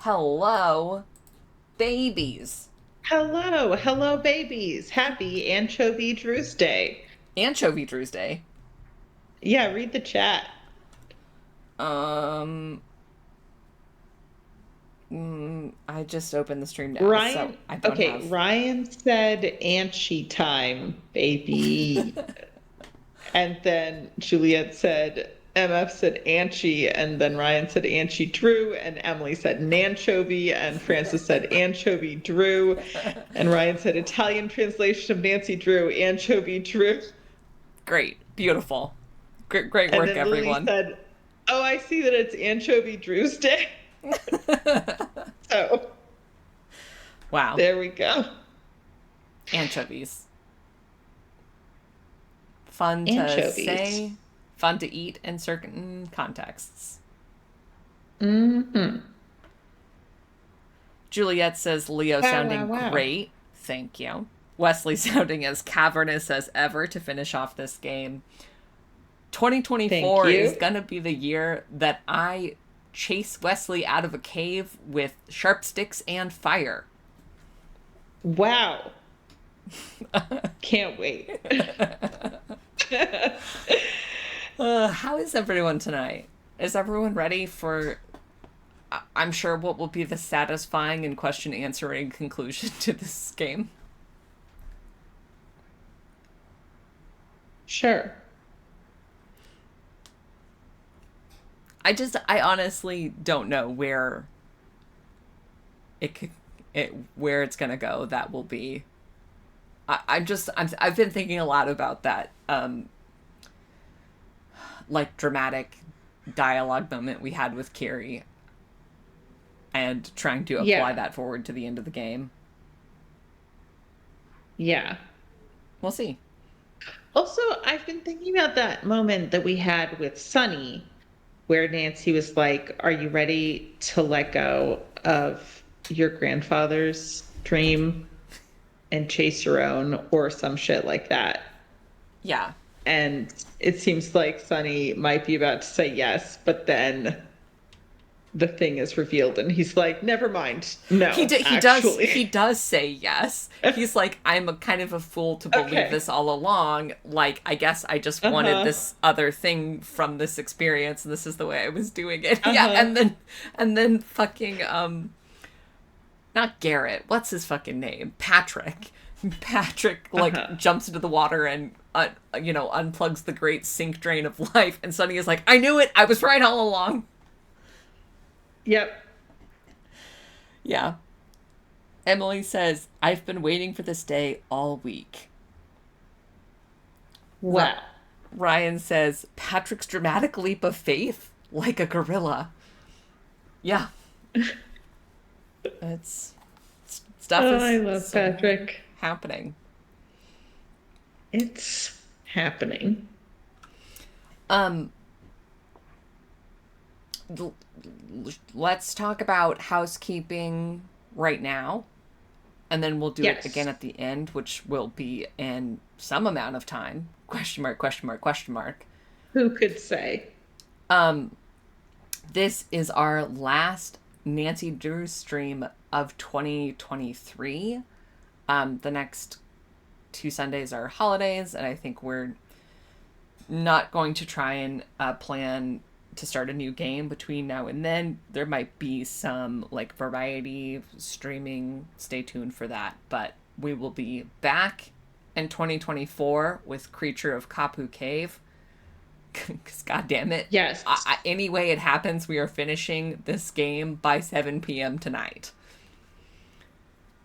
Hello, babies. Hello, babies. Happy Anchovy Drew's Day. Anchovy Drew's Day. Yeah, read the chat. Um, I just opened the stream now, so Ryan, I don't okay, have. Ryan said Anchi time, baby. And then Juliet said, MF said Anchi, and then Ryan said Anchi Drew, and Emily said Nanchovy, and Francis said Anchovy Drew, and Ryan said Italian translation of Nancy Drew, Anchovy Drew. Great, beautiful, great And work, then Lily everyone. said, Oh, I see that it's Anchovy Drew's Day. So Wow, there we go. anchovies. Fun to Anchovies. say, fun to eat in certain contexts. Hmm. Juliet says Leo Wow, wow, sounding wow. great. Thank you. Wesley sounding as cavernous as ever to finish off this game. Thank 2024 is you. going to be the year that I chase Wesley out of a cave with sharp sticks and fire. Wow. Can't wait. How is everyone tonight? Is everyone ready for, I'm sure, what will be the satisfying and question answering conclusion to this game? Sure. I honestly don't know it could, where it's gonna go. That will be. I've been thinking a lot about that, like dramatic dialogue moment we had with Kiri, and trying to apply Yeah. that forward to the end of the game. Yeah. We'll see. Also, I've been thinking about that moment that we had with Sunny, where Nancy was like, Are you ready to let go of your grandfather's dream and chase your own, or some shit like that? Yeah, And it seems like Sunny might be about to say yes, but then the thing is revealed and he's like, never mind. No, he actually. does say yes. He's like, I'm a kind of a fool to believe Okay. this all along. Like, I guess I just wanted Uh-huh. this other thing from this experience, and this is the way I was doing it. Yeah, Uh-huh. and then fucking not Garrett. What's his fucking name? Patrick. Patrick like Uh-huh. jumps into the water and unplugs the great sink drain of life, and Sonny is like, I knew it. I was right all along. Yep. Yeah. Emily says, I've been waiting for this day all week. R- Wow. Ryan says, Patrick's dramatic leap of faith? Like a gorilla. Yeah, it's stuff Oh, I is love certainly Patrick. happening. It's happening. Um, let's talk about housekeeping right now, and then we'll do it again Yes. at the end, which will be in some amount of time. Question mark, question mark, question mark. Who could say? Um, this is our last Nancy Drew stream of 2023. The next two Sundays are holidays, and I think we're not going to try and plan to start a new game between now and then. There might be some like variety streaming. Stay tuned for that. But we will be back in 2024 with Creature of Kapu Cave. Because, god damn it. Yes. Any way it happens, we are finishing this game by 7 p.m. tonight.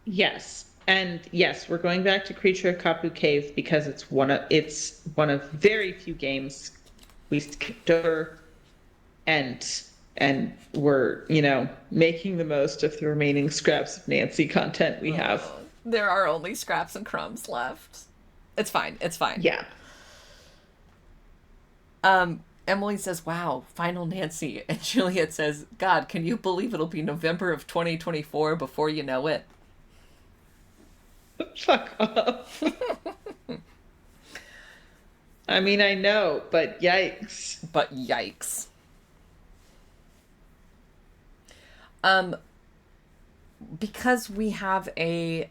Yes. And yes, we're going back to Creature of Kapu Cave because it's one of very few games we skipped over, and we're, making the most of the remaining scraps of Nancy content we have. There are only scraps and crumbs left. It's fine. It's fine. Yeah. Emily says, wow, final Nancy. And Juliet says, God, can you believe it'll be November of 2024 before you know it? Fuck off. I mean, I know, but yikes. But yikes. Um, because we have a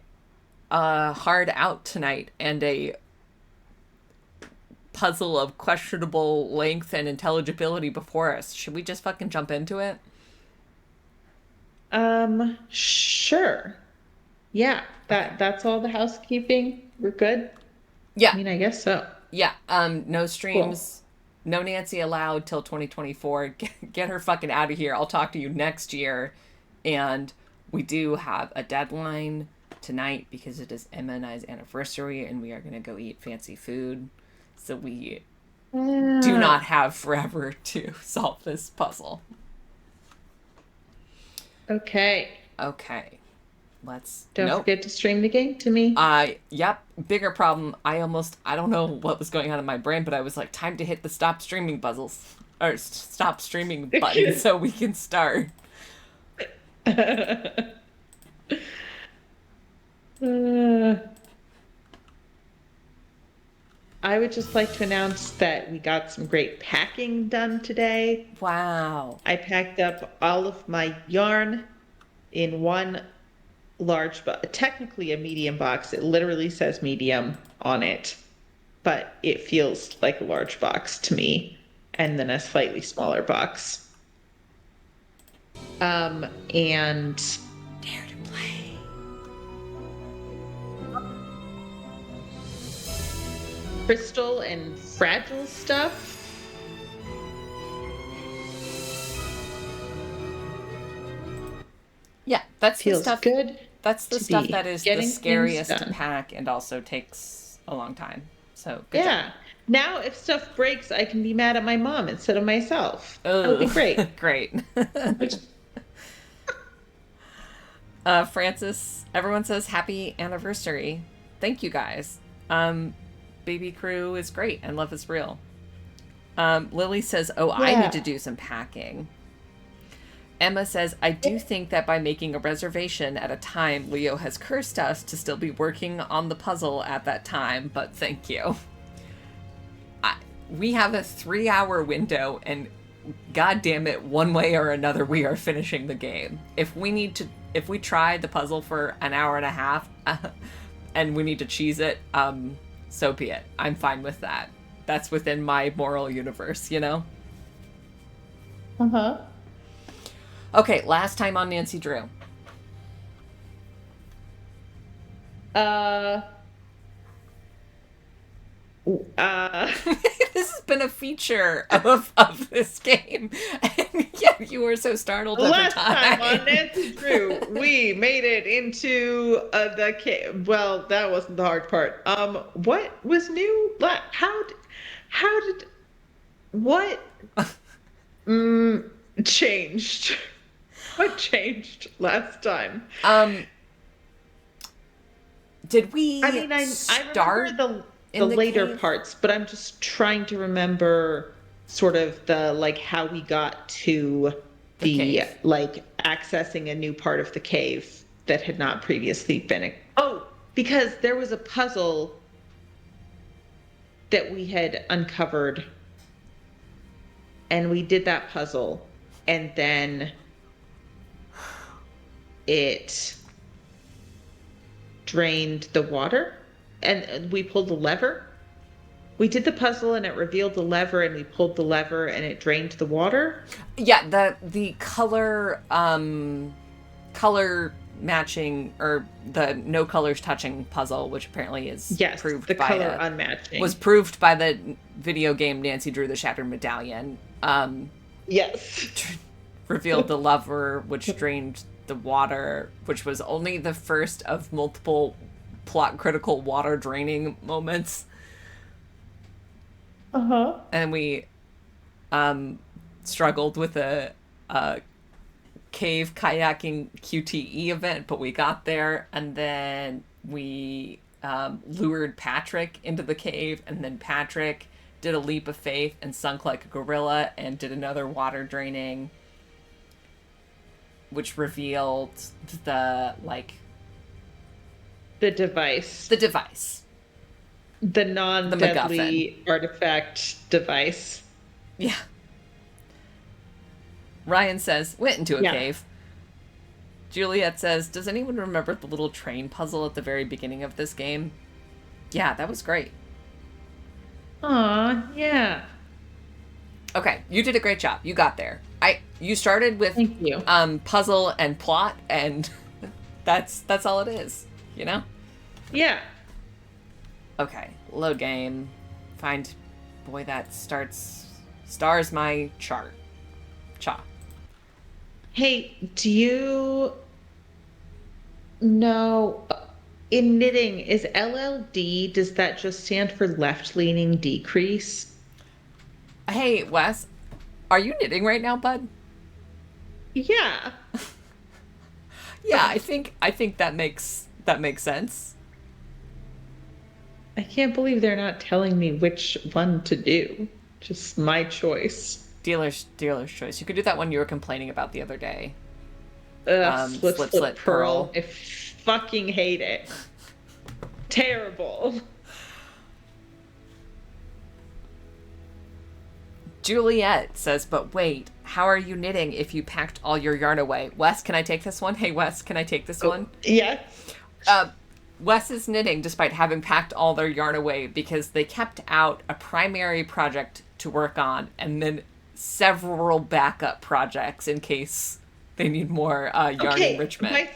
hard out tonight and a puzzle of questionable length and intelligibility before us, should we just fucking jump into it? Sure. Yeah, Okay. that's all the housekeeping. We're good. I Yeah. mean, I guess so. Yeah. No Cool. streams. No Nancy allowed till 2024. Get her fucking out of here. I'll talk to you next year. And we do have a deadline tonight because it is Emma and I's anniversary and we are going to go eat fancy food. So we do Yeah. not have forever to solve this puzzle. Okay. Okay. Let's. Don't Nope. forget to stream the game to me. Yep, bigger problem. I don't know what was going on in my brain, but I was like, time to hit the stop streaming puzzles or stop streaming button so we can start. Uh, I would just like to announce that we got some great packing done today. Wow. I packed up all of my yarn in one large, but technically a medium box. It literally says medium on it, but it feels like a large box to me, and then a slightly smaller box. And Dare to play. crystal and fragile stuff. Yeah, that's the Feels stuff. good That's the to stuff be that is the getting things scariest to done. pack and also takes a long time. So good job. Yeah. Now, if stuff breaks, I can be mad at my mom instead of myself. That would be Oh, great. great. Francis, everyone says happy anniversary. Thank you guys. Baby crew is great and love is real. Lily says, oh, I need to Yeah. do some packing. Emma says, I do think that by making a reservation at a time, Leo has cursed us to still be working on the puzzle at that time, but thank you. We have a 3-hour window, and god damn it, one way or another, we are finishing the game. If we try the puzzle for an hour and a half, and we need to cheese it, so be it. I'm fine with that. That's within my moral universe, you know? Uh-huh. Okay, last time on Nancy Drew. Uh, uh, This has been a feature of this game. And yeah, you were so startled every last time on time. Nancy Drew, we made it into the cave. Well, that wasn't the hard part. What was new? How did, what, mm, changed? What changed last time? um, did we I mean, I start remember the in the later cave? parts, but I'm just trying to remember sort of the like how we got to The the cave. like accessing a new part of the cave that had not previously been. Oh, because there was a puzzle that we had uncovered, and we did that puzzle, and then it drained the water, and we pulled the lever. We did the puzzle and it revealed the lever, and we pulled the lever and it drained the water. Yeah, the color matching or the no colors touching puzzle, which apparently is Yes, the color was unmatching. proved by the video game Nancy Drew the Shattered Medallion. Yes. Revealed the lever which drained the water, which was only the first of multiple plot critical water draining moments. Uh-huh. And we struggled with a cave kayaking QTE event, but we got there, and then we lured Patrick into the cave, and then Patrick did a leap of faith and sunk like a gorilla and did another water draining, which revealed the like The device, the device, the the MacGuffin. non-deadly artifact device. Yeah. Ryan says, went into a Yeah. cave. Juliet says, "Does anyone remember the little train puzzle at the very beginning of this game?" Yeah, that was great. Aw, yeah. Okay, you did a great job. You got there. You started with Thank you. puzzle and plot, and that's all it is. You know. Yeah. Okay, load game. Find, boy, that stars my chart. Cha. Hey, do you know in knitting is LLD, does that just stand for left leaning decrease? Hey, Wes, are you knitting right now, bud? Yeah. Yeah, I think that makes sense. I can't believe they're not telling me which one to do. Just my choice. Dealer's choice. You could do that one you were complaining about the other day. Ugh, slip, Slip slip, slit pearl. pearl. I fucking hate it. Terrible. Juliet says, "But wait, how are you knitting if you packed all your yarn away?" Wes, can I take this one? Hey, Wes, can I take this Oh, one? yes. Uh, Wes is knitting despite having packed all their yarn away because they kept out a primary project to work on and then several backup projects in case they need more yarn Okay, enrichment. by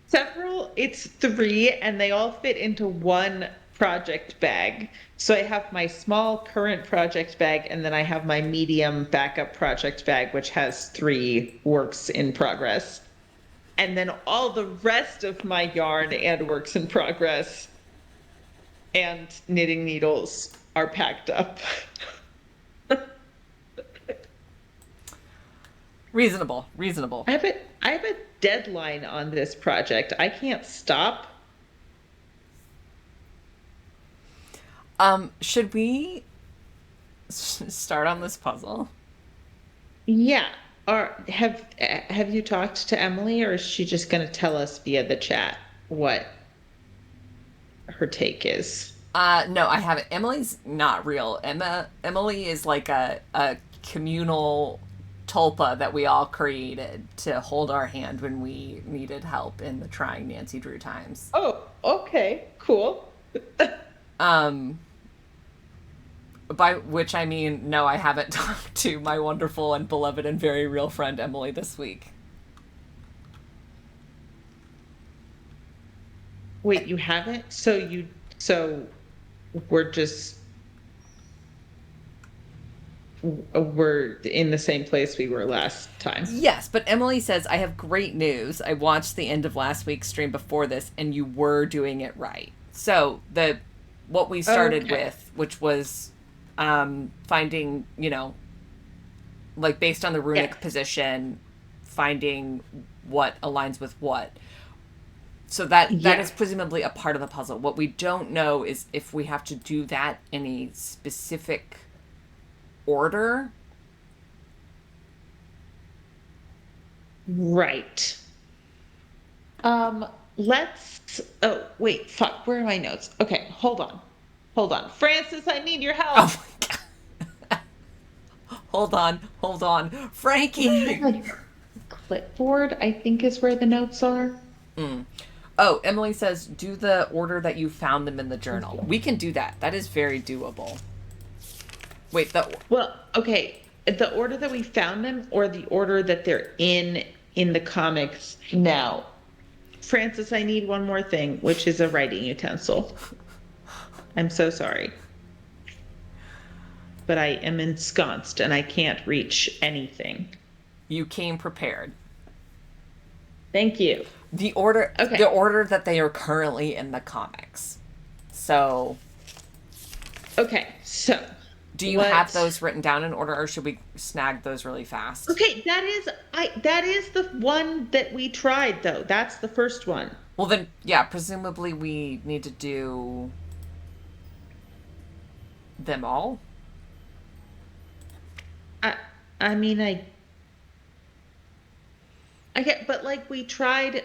several, it's three, and they all fit into one project bag. So I have my small current project bag, and then I have my medium backup project bag, which has three works in progress. And then all the rest of my yarn and works in progress and knitting needles are packed up. Reasonable, reasonable. I have a deadline on this project. I can't stop. Should we start on this puzzle? Yeah. Or have you talked to Emily, or is she just going to tell us via the chat what her take is? No, I haven't. Emily's not real. Emily is like a communal tulpa that we all created to hold our hand when we needed help in the trying Nancy Drew times. Oh, okay, cool. Um, by which I mean, no, I haven't talked to my wonderful and beloved and very real friend Emily this week. Wait, you haven't? So we're just we're in the same place we were last time. Yes, but Emily says, "I have great news. I watched the end of last week's stream before this, and you were doing it right." So the what we started Okay. with, which was finding, like based on the Yeah. runic position, finding what aligns with what. So that Yeah. is presumably a part of the puzzle. What we don't know is if we have to do that in a specific order. Right. Um, oh, wait, fuck, where are my notes? Okay, hold on. Hold on. Francis, I need your help. Oh my god. Hold on. I have Frankie. like clipboard, I think is where the notes are. Oh, Emily says, "Do the order that you found them in the Thank journal." you. We can do that. That is very doable. Wait, the Well, okay, the order that we found them or the order that they're in the comics now. Francis, I need one more thing, which is a writing utensil. I'm so sorry, but I am ensconced and I can't reach anything. you came prepared. Thank you. The Okay. order that they are currently in the comics. So, Okay. So, do you have what? those written down in order or should we snag those really fast? Okay, that is the one that we tried though. That's the first one. Well then, yeah, presumably we need to do them all. I I mean I get, but like we tried.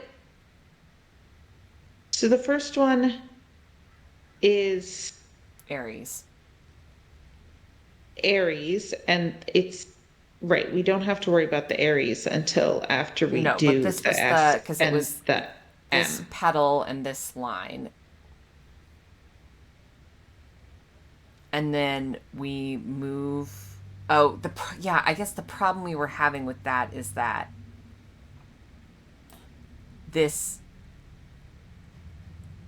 So the first one is Aries. Aries, and it's right, we don't have to worry about the Aries until after we No, but do this the was S because it and was the this M. petal and this line. And then we move. Oh, yeah, I guess the problem we were having with that is that this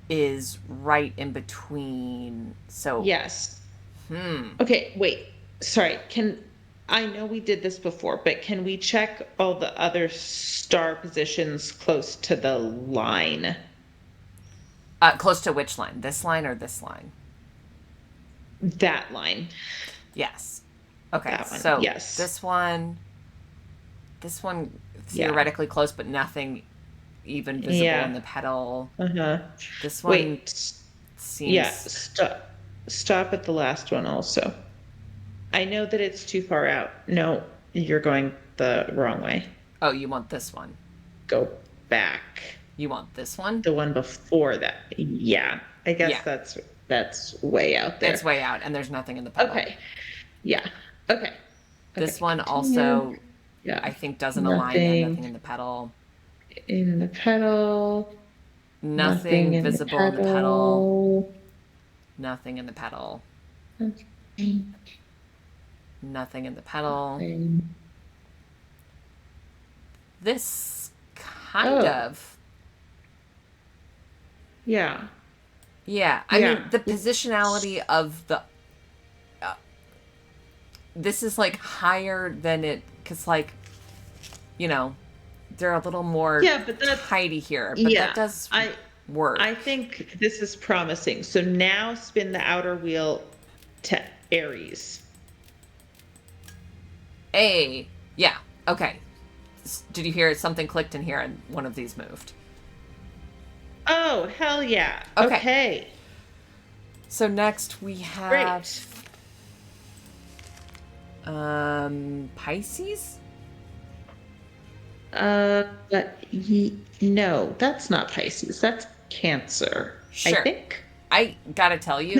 is right in between. So, Yes. hmm. Okay, wait. Sorry. I know we did this before, but can we check all the other star positions close to the line? Close to which line? This line or this line? That line. Yes. Okay, That one. so Yes. this one Yeah. theoretically close, but nothing even visible in Yeah. the petal. Uh-huh. This one Wait. Yeah, seems. stop at the last one also. I know that it's too far out. No, you're going the wrong way. Oh, you want this one? Go back. You want this one? The one before that. Yeah. I guess Yeah, that's way out it's there. way out, and there's nothing in the petal. Okay. Yeah. Okay. This Okay. one Continue. also, I Yeah. think, doesn't align. Yeah, nothing Nothing in the petal. in the petal. Nothing Nothing in the visible in the petal. petal. Nothing in the petal. Nothing. Nothing in the petal. This kind Oh, of. yeah. Yeah, I Yeah. mean, the positionality of the. Uh, this is like higher than it. Because, like, you know, they're a little more Yeah, but that's tidy here, but that yeah. does I work. I think this is promising. So now spin the outer wheel to Aries. Yeah, okay. Did you hear something clicked in here and one of these moved? Oh, hell yeah. Okay. Okay. So next we have Great. Pisces? No, that's not Pisces. That's Cancer, I Sure. think. I gotta tell you,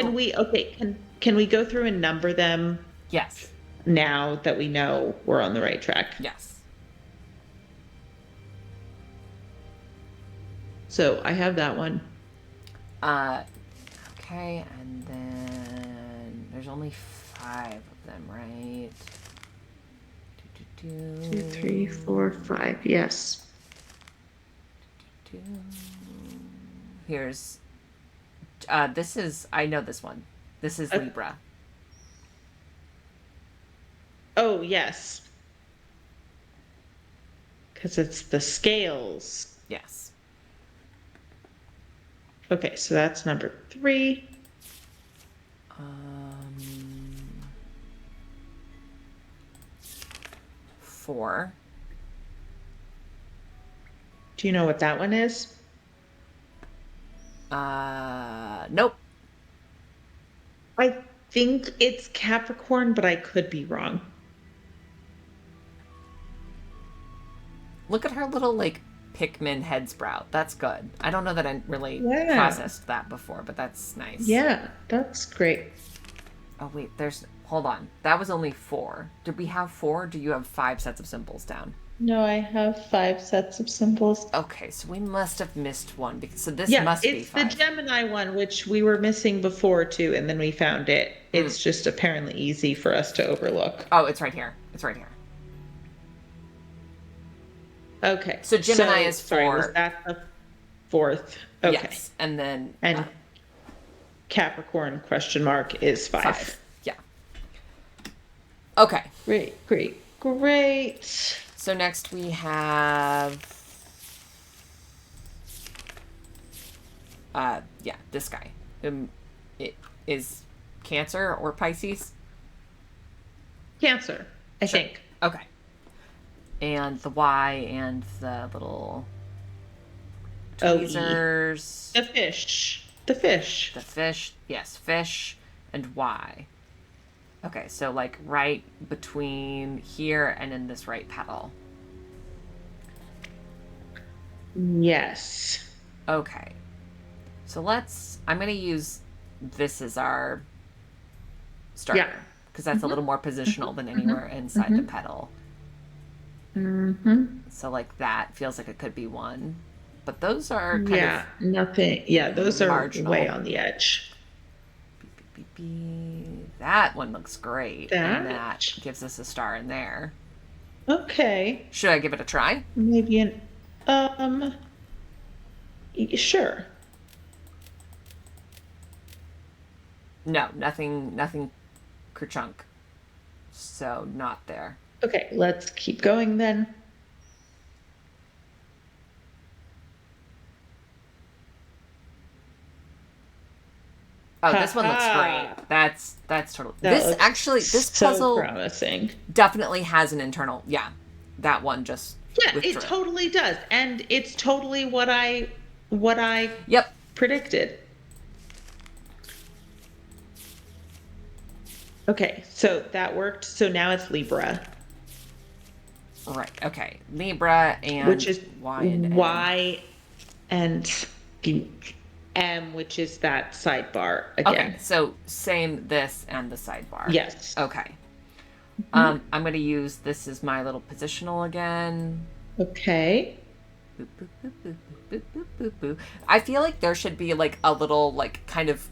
Can we go through and number them yes. now that we know we're on the right track? Yes. So I have that one. Uh okay, and then there's only 5 of them, right? 2, 3, 4, 5. Yes. Here's this is I know this one. This is Libra. Oh, yes. Because it's the scales. Yes. Okay, so that's number 3. 4. Do you know what that one is? Nope. I think it's Capricorn, but I could be wrong. Look at her little, like, Pikmin head sprout. That's good. I don't know that I really Yeah. processed that before, but that's nice. Yeah, that's great. Oh, wait, hold on. That was only 4. Did we have 4? Or do you have 5 sets of symbols down? No, I have 5 sets of symbols. Okay, so we must have missed one, because so this Yeah, must be it's 5. the Gemini one, which we were missing before too, and then we found it. It's just apparently easy for us to overlook. Oh, it's right here. It's right here. Okay. So Gemini is 4. Sorry, was that the 4th? Okay. Yes, and then And Capricorn question mark is 5. 5. Yeah. Okay. Great, great, great. So next we have this guy. It is Cancer or Pisces? Cancer, I think. Okay. And the Y and the little tweezers. The fish. The fish. The fish. Yes, fish and Y. Okay, so like right between here and in this right petal. Yes. Okay. So I'm going to use this as our starter. Yeah. Because that's a little more positional than anywhere inside the petal. Mm-hmm. So like that feels like it could be one. But those are kind of Yeah, nothing. Yeah, those are way marginal. on the edge. Beep, beep, beep, beep. That one looks great. And That, that gives us a star in there. okay. Should I give it a try? Maybe um, sure. No, nothing kerchunk. So not there. Okay, let's keep going then. Oh, this one looks great. Haha. That's totally. That This looks actually, this so puzzle promising. definitely has an internal. Yeah, that one just Yeah, it withdrew. totally does. And it's totally what I Yep. predicted. Okay, so that worked. So now it's Libra, Right. Okay. Libra which and is Y and M. Y and M, which is that sidebar Okay. again. So same this and the sidebar. Yes. Okay. Mhm. I'm gonna use this as my little positional again. Okay. Boop, boop, boop, boop, boop, boop, boop, boop. I feel like there should be like a little like kind of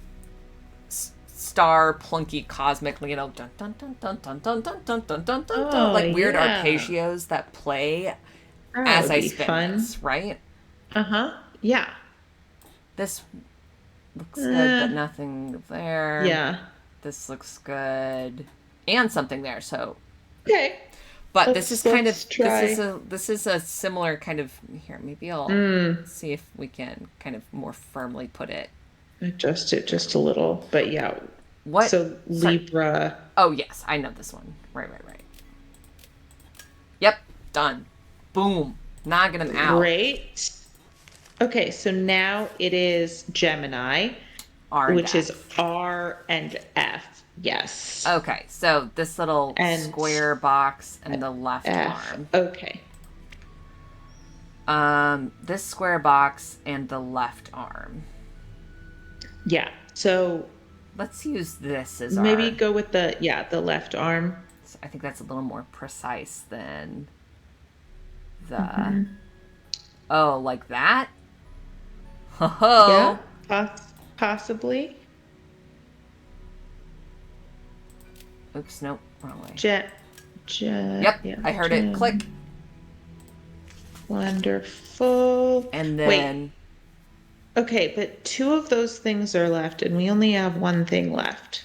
star plunky cosmic, you know, dun dun dun dun dun dun dun dun dun dun dun dun, Oh, like weird yeah. arpeggios that play That as would I be spin fun. this, right? Uh-huh. Yeah. This looks good, but Uh, nothing there. yeah. This looks good. And something there, so Okay. but this is Let's kind of let's try. this is a similar kind of here, maybe I'll Mm, see if we can kind of more firmly put it. adjust it just a little. But yeah. What So sorry. Libra. Oh yes, I know this one. Right, right, right. Yep, done. Boom. Knocking him out. Great. Okay, so now it is Gemini, R and which is F. R and F. Yes. Okay, so this little And square box and the left F. arm. Okay. This square box and the left arm. Yeah. So Let's use this as maybe our. go with the left arm. I think that's a little more precise than the. Hmm. Oh, like that? Ho Yeah, ho! possibly. Oops, nope, wrong way. Jet, jet, Yep, yeah, I heard it jet. click. Wonderful. And Wait, then. okay, but two of those things are left, and we only have one thing left.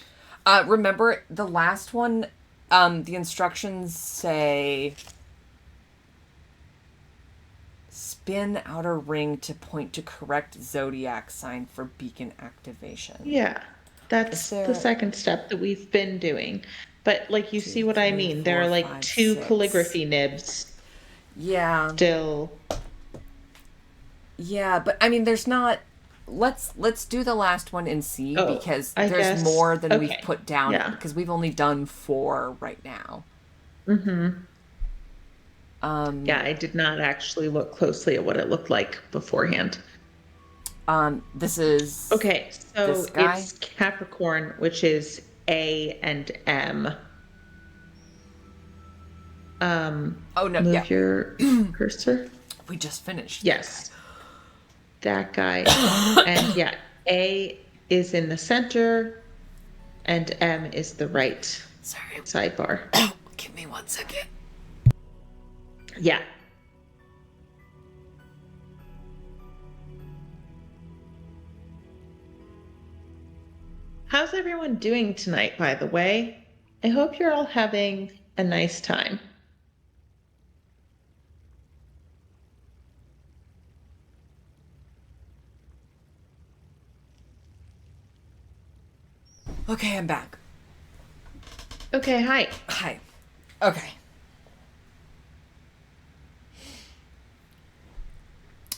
Remember the last one? The instructions say spin outer ring to point to correct zodiac sign for beacon activation. Yeah, Is that's the there second step that we've been doing. But like you two, see what I three, mean? There four, are like five, two six? calligraphy nibs Yeah, still. yeah, but I mean, there's not. Let's do the last one and see Oh, because I there's guess. more than we've Okay. put down Yeah. because we've only done four right now. Mm-hmm. Um, Yeah, I did not actually look closely at what it looked like beforehand. this is Okay, this so guy. it's Capricorn, which is A and M. Oh no, yeah, Move your cursor. we just finished that Yes, that guy. And yeah, A is in the center and M is the right Sorry, sidebar. give me 1 second. Yeah. How's everyone doing tonight, by the way? I hope you're all having a nice time. Okay, I'm back. Okay, hi. Hi. Okay.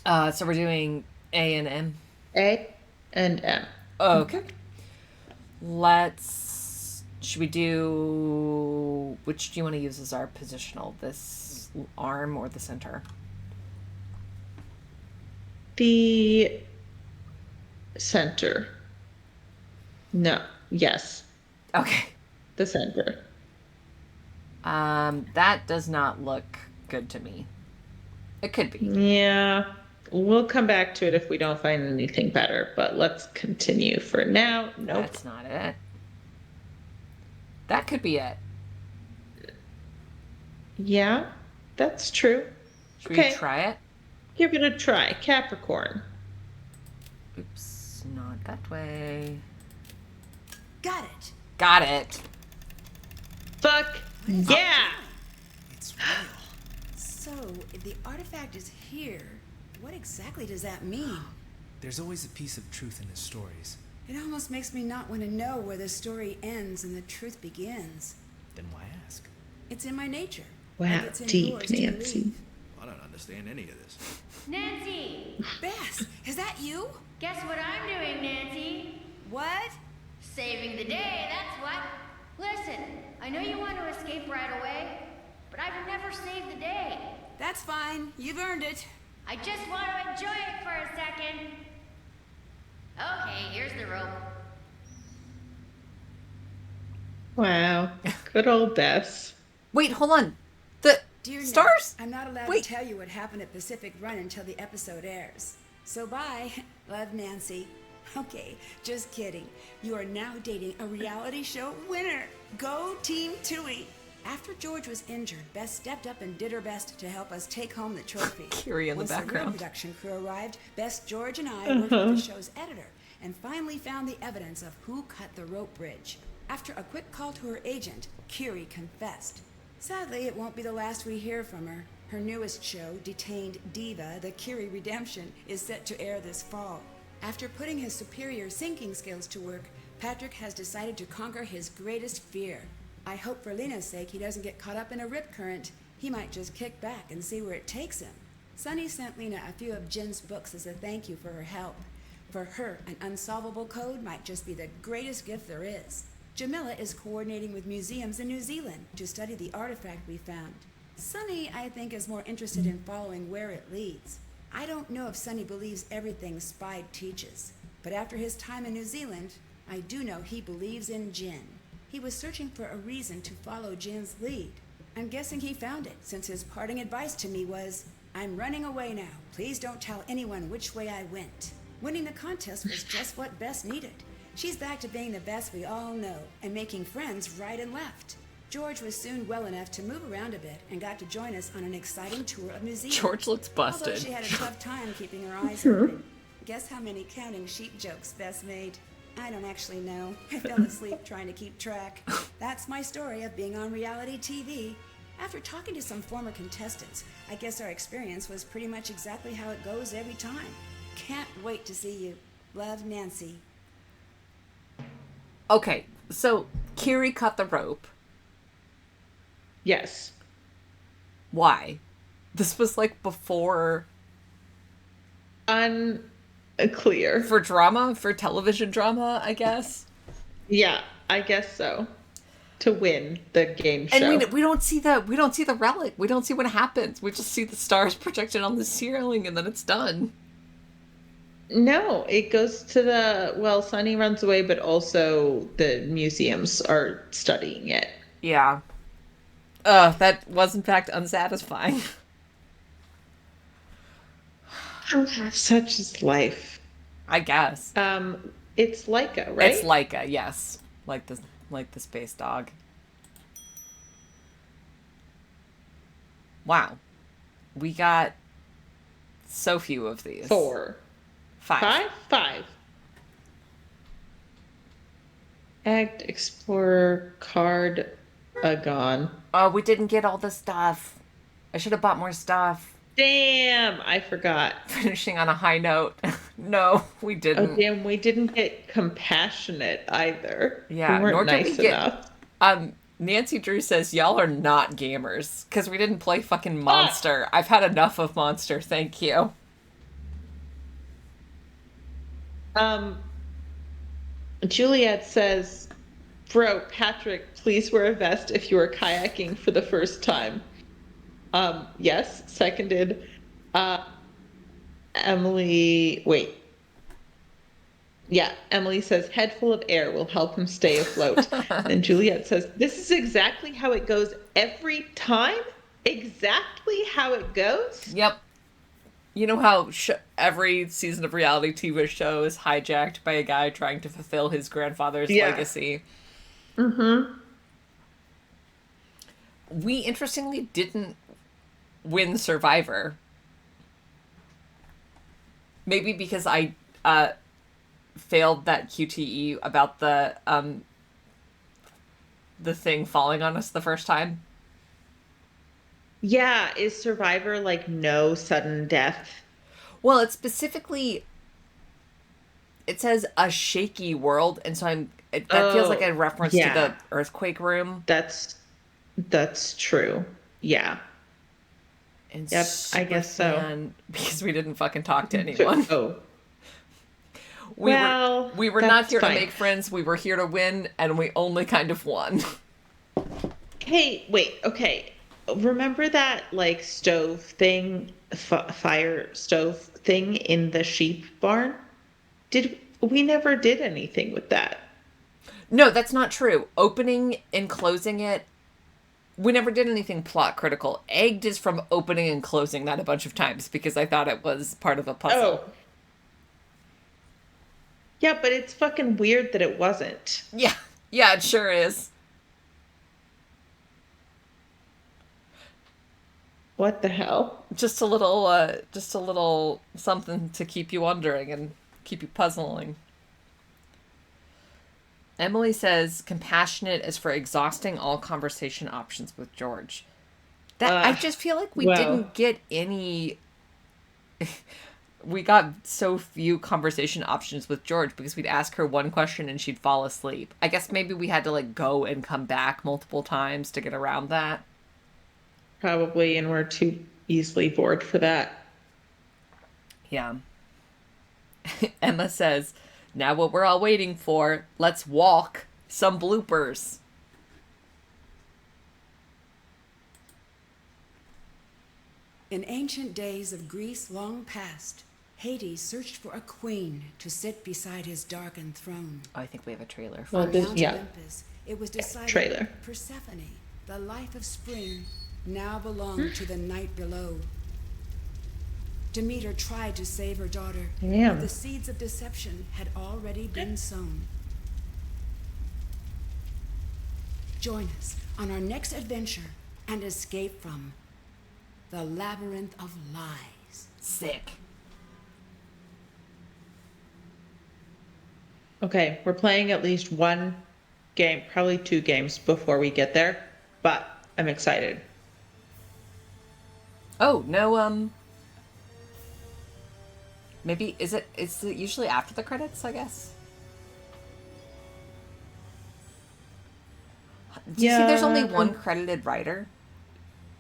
So we're doing A and M. A and M. Okay. Let's. Should we do. Which do you want to use as our positional? This arm or the center? The center. No, yes, Okay. the center. That does not look good to me. It could be. Yeah. We'll come back to it if we don't find anything better, but let's continue for now. Nope. That's not it. That could be it. Yeah, that's true. Should we Okay, try it? give it a try. Capricorn. Oops, not that way. Got it. Got it. Fuck yeah! It's real. So, if the artifact is here, what exactly does that mean? There's always a piece of truth in the stories. It almost makes me not want to know where the story ends and the truth begins. Then why ask? It's in my nature. Wow, like it's in deep, yours to Nancy. believe. I don't understand any of this. Nancy! Bess, is that you? Guess what I'm doing, Nancy? What? Saving the day, that's what. Listen, I know you want to escape right away, but I've never saved the day. That's fine. You've earned it. I just want to enjoy it for a second. Okay, here's the rope. Wow, good old Bess. Wait, hold on. The Dear stars? Nat, I'm not allowed Wait. to tell you what happened at Pacific Run until the episode airs. So bye. Love, Nancy. Okay, just kidding. You are now dating a reality show winner. Go Team Tui. After George was injured, Bess stepped up and did her best to help us take home the trophy. Curie in the Once the real background. production crew arrived, Bess, George, and I worked with the show's editor and finally found the evidence of who cut the rope bridge. After a quick call to her agent, Curie confessed. Sadly, it won't be the last we hear from her. Her newest show, Detained Diva, The Curie Redemption, is set to air this fall. After putting his superior sinking skills to work, Patrick has decided to conquer his greatest fear. I hope for Lena's sake he doesn't get caught up in a rip current. He might just kick back and see where it takes him. Sunny sent Lena a few of Jin's books as a thank you for her help. For her, an unsolvable code might just be the greatest gift there is. Jamila is coordinating with museums in New Zealand to study the artifact we found. Sunny, I think, is more interested in following where it leads. I don't know if Sunny believes everything Spide teaches, but after his time in New Zealand, I do know he believes in Jin. He was searching for a reason to follow Jin's lead. I'm guessing he found it, since his parting advice to me was, "I'm running away now. Please don't tell anyone which way I went." Winning the contest was just what Bess needed. She's back to being the best we all know, and making friends right and left. George was soon well enough to move around a bit and got to join us on an exciting tour of New Zealand. George looks Although busted. she had a tough time keeping her eyes open. Guess how many counting sheep jokes Bess made? I don't actually know. I fell asleep trying to keep track. That's my story of being on reality TV. After talking to some former contestants, I guess our experience was pretty much exactly how it goes every time. Can't wait to see you. Love, Nancy. Okay, so Curie cut the rope. Yes. Why? This was like before Unclear. for drama, for television drama, I guess. Yeah, I guess so. To win the game show. And we don't see the relic. We don't see what happens. We just see the stars projected on the ceiling, and then it's done. No, it goes to Sunny runs away, but also the museums are studying it. Yeah. That was in fact unsatisfying. Such is life. I guess. It's Leica, right? It's Leica, yes. Like the space dog. Wow. We got so few of these. 4. 5. 5? Act, Explorer, Card, Agon. Oh, we didn't get all the stuff. I should have bought more stuff. Damn, I forgot. Finishing on a high note. No, we Oh, didn't. damn, we didn't get compassionate either. Yeah, we weren't nor did nice we get- enough. Nancy Drew says y'all are not gamers because we didn't play fucking Monster. I've had enough of Monster, thank you. Juliet says, "Bro, Patrick, please wear a vest if you are kayaking for the first time." Yes, seconded. Emily, wait. Yeah, Emily says, "Head full of air will help him stay afloat." And Juliet says, "This is exactly how it goes every time?" exactly how it goes? Yep. You know how every season of reality TV show is hijacked by a guy trying to fulfill his grandfather's Yeah. legacy? Mm-hmm. We interestingly didn't win Survivor. Maybe because I failed that QTE about the thing falling on us the first time. Yeah, is Survivor like no sudden death? Well, it's specifically, it says a shaky world, and so that feels like Oh, a reference to yeah. the earthquake room. That's true. Yeah. And Yep, I super guess so. fan because we didn't fucking talk to anyone. Oh, We were well, we were not that's here to fine. make friends. We were here to win, and we only kind of won. Hey, wait, okay. Remember that like stove thing, fire stove thing in the sheep barn? We never did anything with that? No, that's not true. Opening and closing it, we never did anything plot critical. Egged is from opening and closing that a bunch of times because I thought it was part of a puzzle. Oh, yeah, but it's fucking weird that it wasn't. Yeah, yeah, it sure is. What the hell? Just a little something to keep you wondering and keep you puzzling. Emily says compassionate is for exhausting all conversation options with George. That I just feel like we Well, didn't get any. We got so few conversation options with George because we'd ask her one question and she'd fall asleep. I guess maybe we had to like go and come back multiple times to get around that. probably, and we're too easily bored for that. Yeah. Emma says, now what we're all waiting for, let's walk. Some bloopers. In ancient days of Greece long past, Hades searched for a queen to sit beside his darkened throne. Oh, I think we have a trailer for Well, On this, Mount yeah, Olympus, it was decided trailer. Persephone, the life of spring, now belonged to the night below. Demeter tried to save her daughter, Damn. but the seeds of deception had already been sown. Join us on our next adventure and escape from the labyrinth of lies. Sick. Okay, we're playing at least one game, probably two games before we get there, but I'm excited. Oh, no, maybe, is it usually after the credits, I guess? Do you see there's only one credited writer?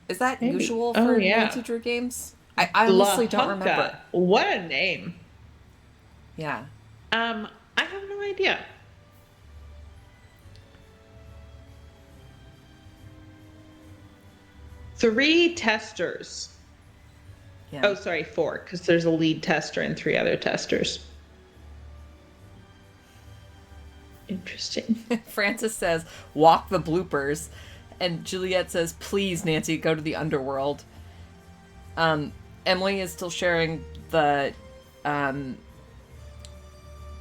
Is that Maybe. usual Oh, for yeah. Nancy Drew games? I honestly don't Hunka. remember. What a name. Yeah. I have no idea. Three testers. Yeah. Oh, sorry, four, because there's a lead tester and three other testers. Interesting. Francis says, walk the bloopers. And Juliet says, please, Nancy, go to the underworld. Emily is still sharing the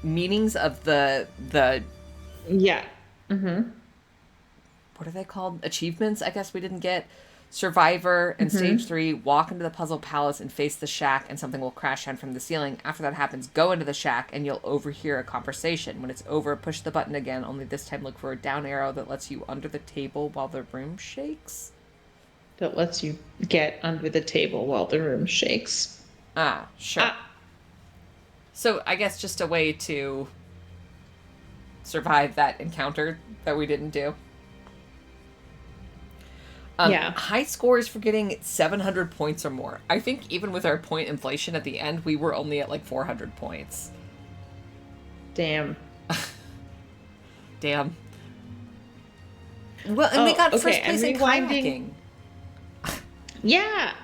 meanings of the Yeah. Mm-hmm. what are they called? Achievements, I guess we didn't get. Survivor and stage 3, walk into the puzzle palace and face the shack and something will crash down from the ceiling. After that happens, go into the shack and you'll overhear a conversation. When it's over, push the button again, only this time look for a down arrow that lets you under the table while the room shakes. That lets you get under the table while the room shakes. Ah, sure. Ah. So I guess just a way to survive that encounter that we didn't do. Yeah. High scores for getting 700 points or more. I think even with our point inflation at the end, we were only at like 400 points. Damn. Damn. Well, and we got first okay, place I'm in rewinding. kayaking. Yeah.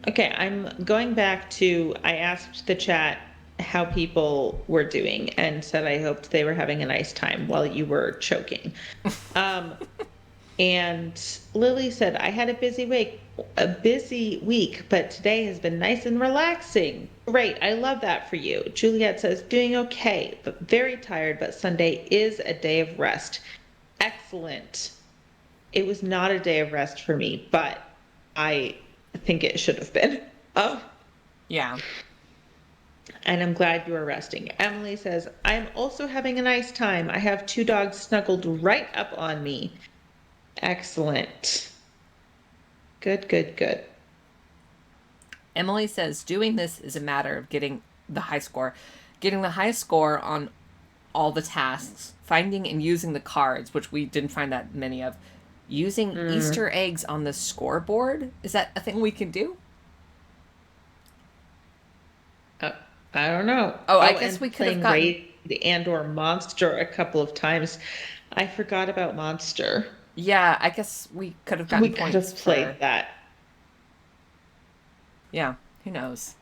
Okay, I'm going back to, I asked the chat how people were doing and said I hoped they were having a nice time while you were choking. And Lily said, I had a busy a busy week, but today has been nice and relaxing. Great. I love that for you. Juliet says, doing okay, but very tired, but Sunday is a day of rest. Excellent. It was not a day of rest for me, but I think it should have been. Oh, Yeah. and I'm glad you are resting. Emily says, I'm also having a nice time. I have 2 dogs snuggled right up on me. Excellent. Good, good, good. Emily says doing this is a matter of getting the high score. Getting the high score on all the tasks, finding and using the cards, which we didn't find that many of. Using Easter eggs on the scoreboard. Is that a thing we can do? I don't know. Oh, I guess and we could have playing gotten... Raid and or Monster a couple of times. I forgot about Monster. Yeah, I guess we could have We gotten could points have played for... that. Yeah, who knows?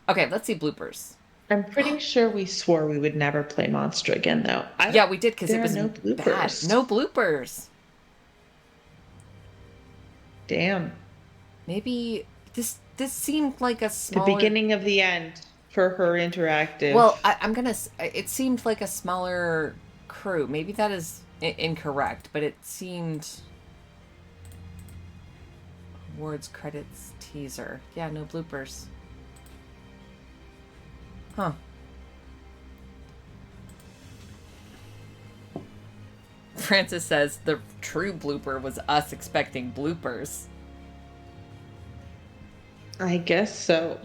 Okay, let's see bloopers. I'm pretty sure we swore we would never play Monster again, though. Yeah, we did because it There are was no bad. bloopers. No bloopers. Damn. Maybe this seemed like a The smaller... beginning of the end for her interactive. Well, I'm gonna... It seemed like a smaller crew. Maybe that is incorrect, but it seemed... Awards, credits, teaser. Yeah, no bloopers. Huh. Francis says the true blooper was us expecting bloopers. I guess so.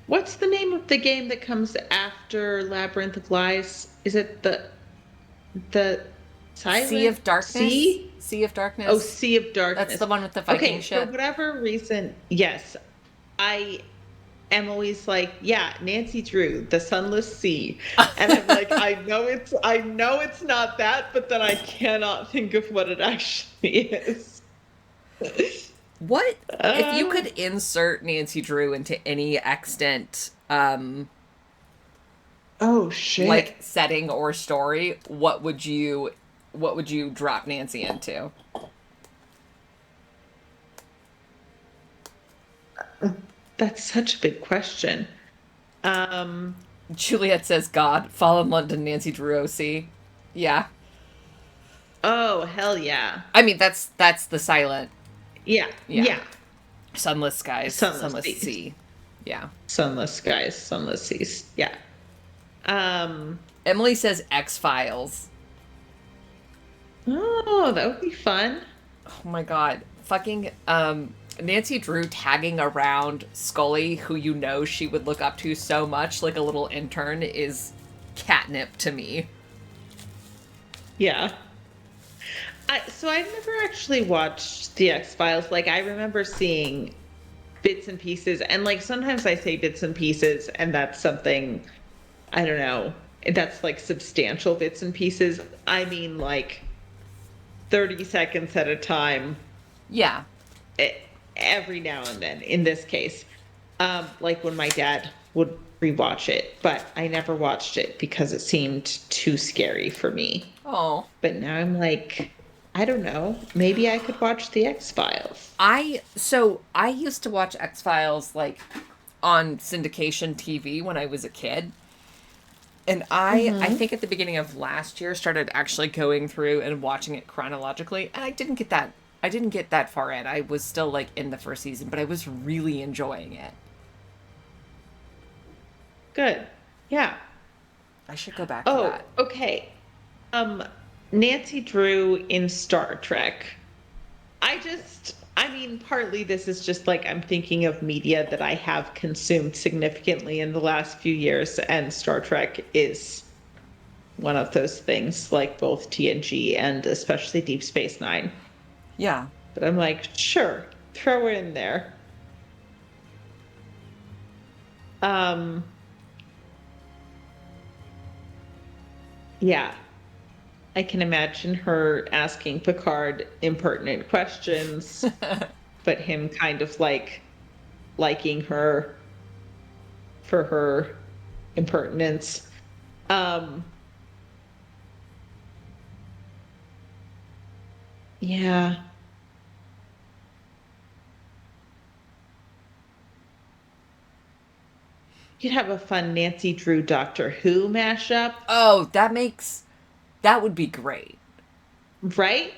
What's the name of the game that comes after Labyrinth of Lies? Is it the Silent Sea of Darkness? Sea? Sea of Darkness? Oh, Sea of Darkness. That's the one with the Viking okay, ship. For whatever reason, yes. I am always like, yeah, Nancy Drew, The Sunless Sea. And I'm like, I know it's not that, but then I cannot think of what it actually is. What if you could insert Nancy Drew into any extant oh shit. like setting or story, what would you drop Nancy into? That's such a big question. Juliet says, God, Fall in London, Nancy Drew OC. Yeah. Oh, hell yeah. I mean, that's the silent Yeah. Yeah. Yeah. Sunless skies, Sunless sea. seas. Yeah. Sunless skies, sunless seas. Yeah. Emily says X-Files. Oh, that would be fun. Oh my god. Fucking Nancy Drew tagging around Scully, who you know she would look up to so much, like a little intern, is catnip to me. Yeah. So I've never actually watched the X-Files. Like, I remember seeing bits and pieces, and like sometimes I say bits and pieces, and that's something, I don't know, that's like substantial bits and pieces. I mean, like 30 seconds at a time. Yeah. Every now and then, in this case. Like when my dad would rewatch it, but I never watched it because it seemed too scary for me. Oh. But now I'm like, I don't know, maybe I could watch the X-Files. I used to watch X-Files like on syndication TV when I was a kid. And I think at the beginning of last year started actually going through and watching it chronologically, and I didn't get that far in. I was still like in the first season, but I was really enjoying it. Good. Yeah. I should go back to that. Okay. Nancy Drew in Star Trek. I mean, partly this is just like I'm thinking of media that I have consumed significantly in the last few years, and Star Trek is one of those things, like both TNG and especially Deep Space Nine. Yeah. But I'm like, sure, throw it in there. Yeah. I can imagine her asking Picard impertinent questions, but him kind of like liking her for her impertinence. Yeah. You could have a fun Nancy Drew Doctor Who mashup, Oh, that would be great. right?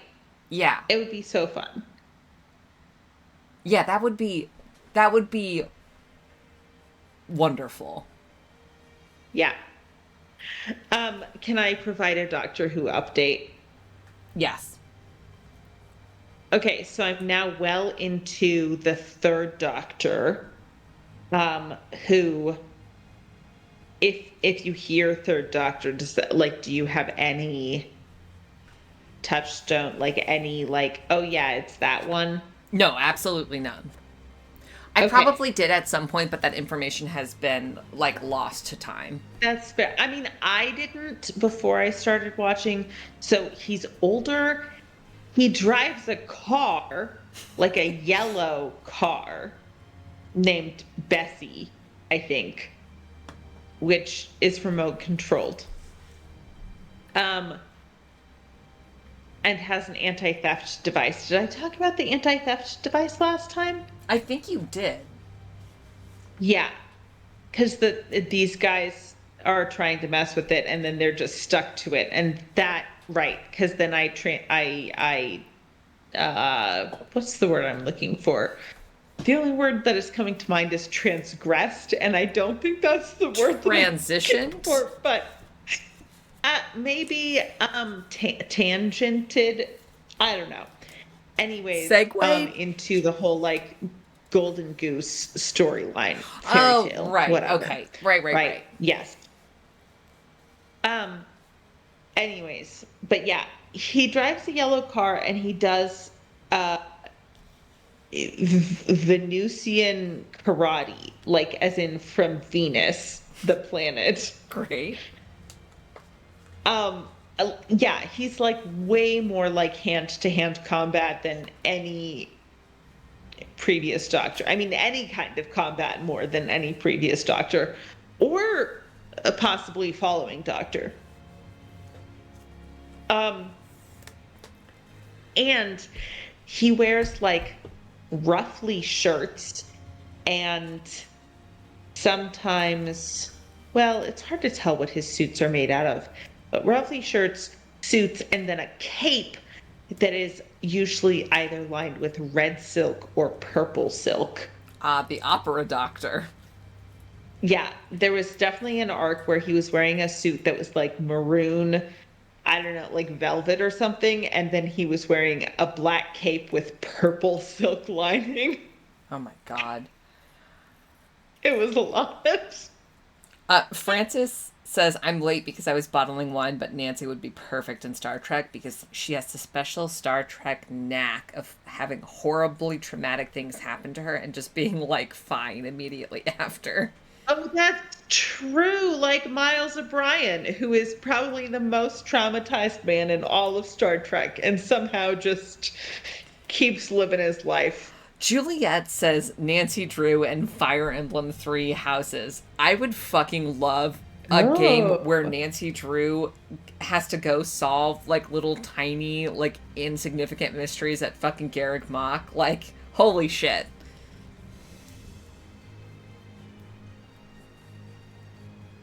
Yeah. It would be so fun. Yeah, that would be wonderful. Yeah. Can I provide a Doctor Who update? Yes. Okay, so I'm now well into the third Doctor, who, if you hear third Doctor, does that, like, do you have any touchstone, like any, like, oh yeah, it's that one? No, absolutely none. I Okay, probably did at some point, but that information has been like lost to time. that's fair. I mean, I didn't before I started watching. So he's older. He drives a car, like a yellow car, named Bessie, I think, which is remote controlled. Um, and has an anti-theft device. Did I talk about the anti-theft device last time? I think you did. Yeah, because these guys are trying to mess with it, and then they're just stuck to it, and that right? Because then what's the word I'm looking for? The only word that is coming to mind is transgressed, and I don't think that's the word that I'm looking Transitioned? for, but maybe tangented. I don't know. Anyways, Segue? into the whole like golden goose storyline, fairy Oh, tale, right. whatever. Okay. Right. Yes. Um. Anyways, but yeah, he drives a yellow car and he does uh Venusian karate, like as in from Venus, the planet. Great. Yeah, he's like way more like hand to hand combat than any previous Doctor. I mean, any kind of combat more than any previous Doctor, or a possibly following Doctor. Um, and he wears like roughly shirts and sometimes, well, it's hard to tell what his suits are made out of, but roughly shirts, suits, and then a cape that is usually either lined with red silk or purple silk. The opera doctor. Yeah, there was definitely an arc where he was wearing a suit that was like maroon, I don't know, like velvet or something, and then he was wearing a black cape with purple silk lining. Oh my god. It was a lot. Francis says, I'm late because I was bottling wine, but Nancy would be perfect in Star Trek because she has the special Star Trek knack of having horribly traumatic things happen to her and just being, like, fine immediately after. Oh, that's true. Like Miles O'Brien, who is probably the most traumatized man in all of Star Trek and somehow just keeps living his life. Juliet says Nancy Drew and Fire Emblem Three Houses. I would fucking love a game where Nancy Drew has to go solve like little tiny, like insignificant mysteries at fucking Garrick Mach. Like, holy shit.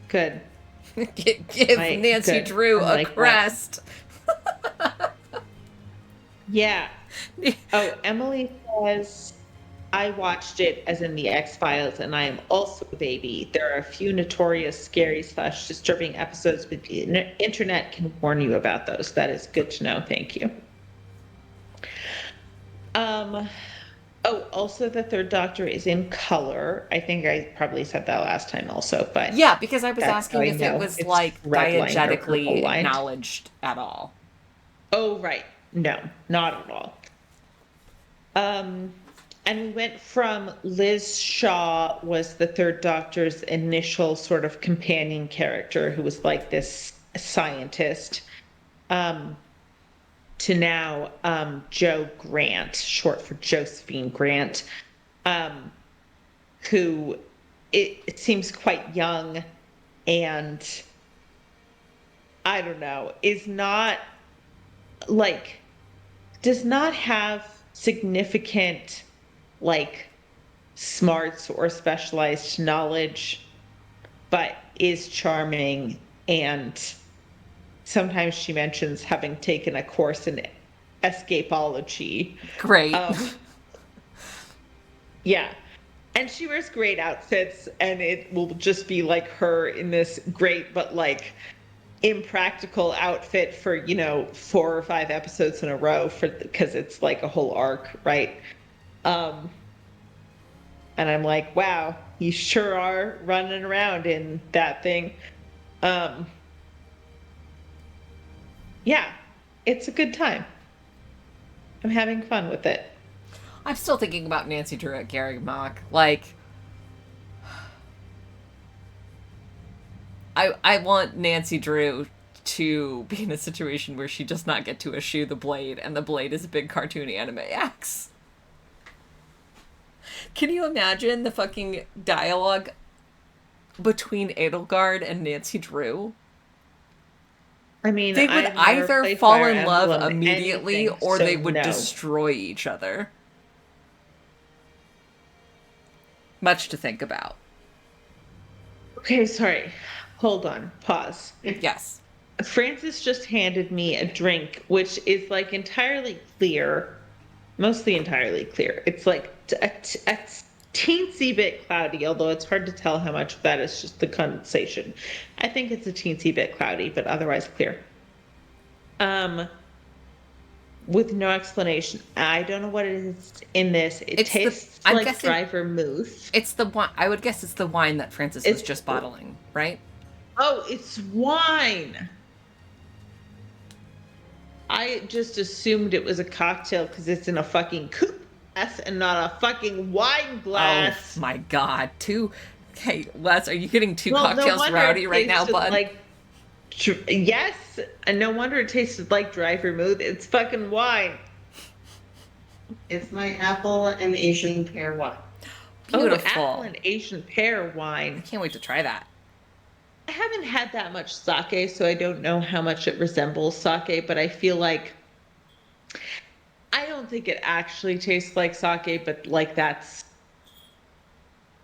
Good. Give Nancy good. Drew I a like crest. Yeah. Oh, Emily says, I watched it as in the X-Files, and I am also a baby. There are a few notorious, scary / disturbing episodes, but the internet can warn you about those. That is good to know. Thank you. Oh, also the third Doctor is in color. I think I probably said that last time also, but Yeah, because I was that's how asking I if it know was it's like red-lined or diegetically purple-lined. acknowledged at all. Oh, right. No, not at all. And we went from Liz Shaw was the third Doctor's initial sort of companion character who was like this scientist, to now Joe Grant, short for Josephine Grant, who it seems quite young and I don't know, is not like does not have significant like smarts or specialized knowledge but is charming, and sometimes she mentions having taken a course in escapology. Great. Yeah. And she wears great outfits, and it will just be like her in this great but like impractical outfit for, 4 or 5 episodes in a row because it's like a whole arc, right? Um and I'm like, wow, you sure are running around in that thing. Um yeah, it's a good time. I'm having fun with it. I'm still thinking about Nancy Drew at Gary Mock. Like, I want Nancy Drew to be in a situation where she does not get to eschew the blade, and the blade is a big cartoon anime axe. Can you imagine the fucking dialogue between Edelgard and Nancy Drew? I mean, They would I've never either played fall Fire in love Emblem immediately, anything, or so they would no. destroy each other. Much to think about. Okay, sorry. Hold on. Pause. Yes. Francis just handed me a drink, which is like entirely clear, mostly entirely clear. It's like a teensy bit cloudy, although it's hard to tell how much of that is just the condensation. I think it's a teensy bit cloudy, but otherwise clear. With no explanation. I don't know what it is in this. It tastes I'm like guessing dry vermouth. it's the wine. I would guess it's the wine that Francis was just bottling, right? Oh, it's wine. I just assumed it was a cocktail because it's in a fucking coupe glass and not a fucking wine glass. Oh my god, Okay, Les, are you getting two Well, no cocktails wonder rowdy it right now, tasted bud? like yes, and no wonder it tasted like dry vermouth. It's fucking wine. It's my apple and Asian pear wine. Beautiful. Oh, apple and Asian pear wine. Can't wait to try that. I haven't had that much sake, so I don't know how much it resembles sake, but I feel like I don't think it actually tastes like sake, but like that's